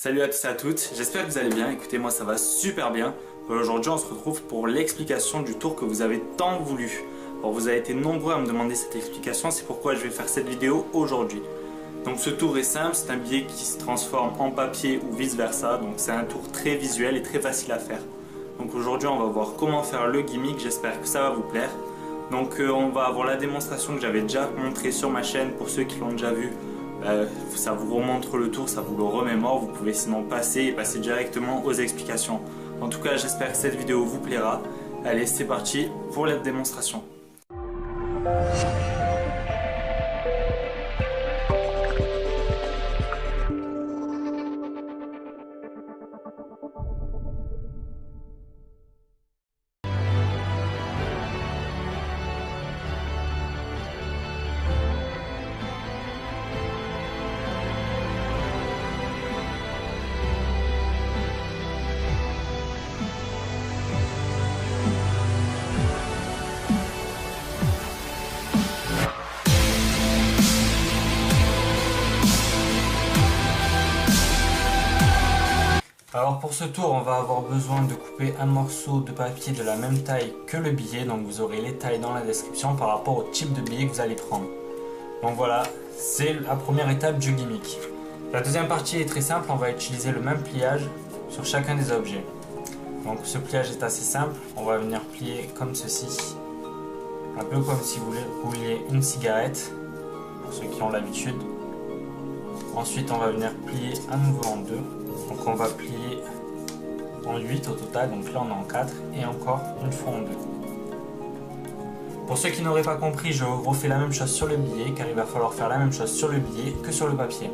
Salut à tous et à toutes, j'espère que vous allez bien. Écoutez, moi ça va super bien. Aujourd'hui on se retrouve pour l'explication du tour que vous avez tant voulu. Alors vous avez été nombreux à me demander cette explication, c'est pourquoi je vais faire cette vidéo aujourd'hui. Donc ce tour est simple, c'est un billet qui se transforme en papier ou vice versa. Donc c'est un tour très visuel et très facile à faire. Donc aujourd'hui on va voir comment faire le gimmick, j'espère que ça va vous plaire. Donc on va avoir la démonstration que j'avais déjà montrée sur ma chaîne pour ceux qui l'ont déjà vu. Ça vous remontre le tour, ça vous le remémore, vous pouvez sinon passer et passer directement aux explications. En tout cas, j'espère que cette vidéo vous plaira. Allez, c'est parti pour la démonstration. Alors pour ce tour, on va avoir besoin de couper un morceau de papier de la même taille que le billet. Donc vous aurez les tailles dans la description par rapport au type de billet que vous allez prendre. Donc voilà, c'est la première étape du gimmick. La deuxième partie est très simple, on va utiliser le même pliage sur chacun des objets. Donc ce pliage est assez simple, on va venir plier comme ceci. Un peu comme si vous vouliez une cigarette, pour ceux qui ont l'habitude. Ensuite on va venir plier à nouveau en deux. Donc on va plier en 8 au total, donc là on est en 4 et encore une fois en 2. Pour ceux qui n'auraient pas compris, je refais la même chose sur le billet car il va falloir faire la même chose sur le billet que sur le papier.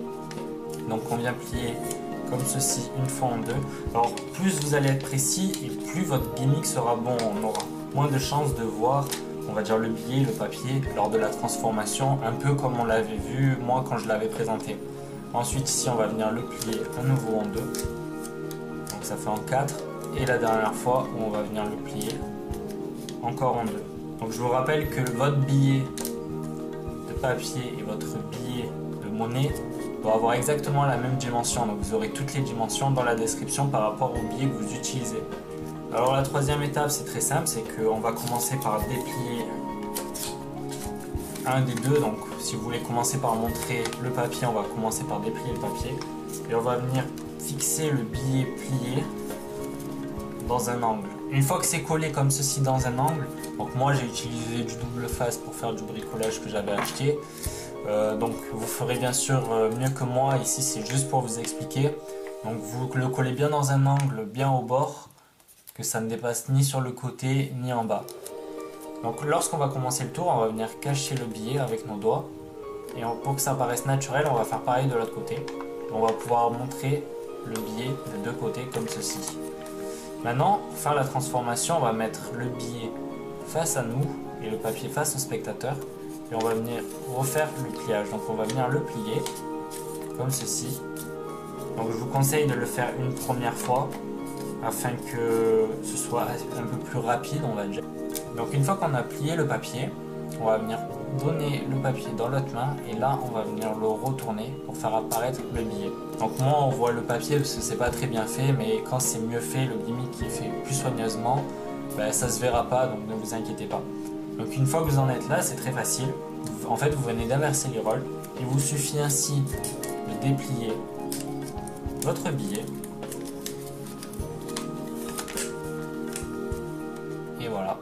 Donc on vient plier comme ceci une fois en 2. Alors plus vous allez être précis et plus votre gimmick sera bon, on aura moins de chances de voir, on va dire le billet, le papier lors de la transformation, un peu comme on l'avait vu moi quand je l'avais présenté. Ensuite ici on va venir le plier à nouveau en 2, donc ça fait en 4, et la dernière fois où on va venir le plier encore en 2. Donc je vous rappelle que votre billet de papier et votre billet de monnaie doivent avoir exactement la même dimension, donc vous aurez toutes les dimensions dans la description par rapport au billet que vous utilisez. Alors la troisième étape c'est très simple, c'est qu'on va commencer par déplier un des deux. Donc si vous voulez commencer par montrer le papier, on va commencer par déplier le papier et on va venir fixer le billet plié dans un angle. Une fois que c'est collé comme ceci dans un angle, donc moi j'ai utilisé du double face pour faire du bricolage que j'avais acheté, donc vous ferez bien sûr mieux que moi, ici c'est juste pour vous expliquer. Donc vous le collez bien dans un angle, bien au bord, que ça ne dépasse ni sur le côté ni en bas. Donc lorsqu'on va commencer le tour, on va venir cacher le billet avec nos doigts. Et pour que ça paraisse naturel, on va faire pareil de l'autre côté. On va pouvoir montrer le billet de deux côtés comme ceci. Maintenant, pour faire la transformation, on va mettre le billet face à nous et le papier face au spectateur. Et on va venir refaire le pliage. Donc on va venir le plier comme ceci. Donc je vous conseille de le faire une première fois afin que ce soit un peu plus rapide, on va dire. Donc une fois qu'on a plié le papier, on va venir donner le papier dans l'autre main et là on va venir le retourner pour faire apparaître le billet. Donc moi on voit le papier parce que c'est pas très bien fait, mais quand c'est mieux fait, le gimmick qui est fait plus soigneusement, ça se verra pas, donc ne vous inquiétez pas. Donc une fois que vous en êtes là, c'est très facile. En fait vous venez d'inverser les rôles. Il vous suffit ainsi de déplier votre billet. Et voilà.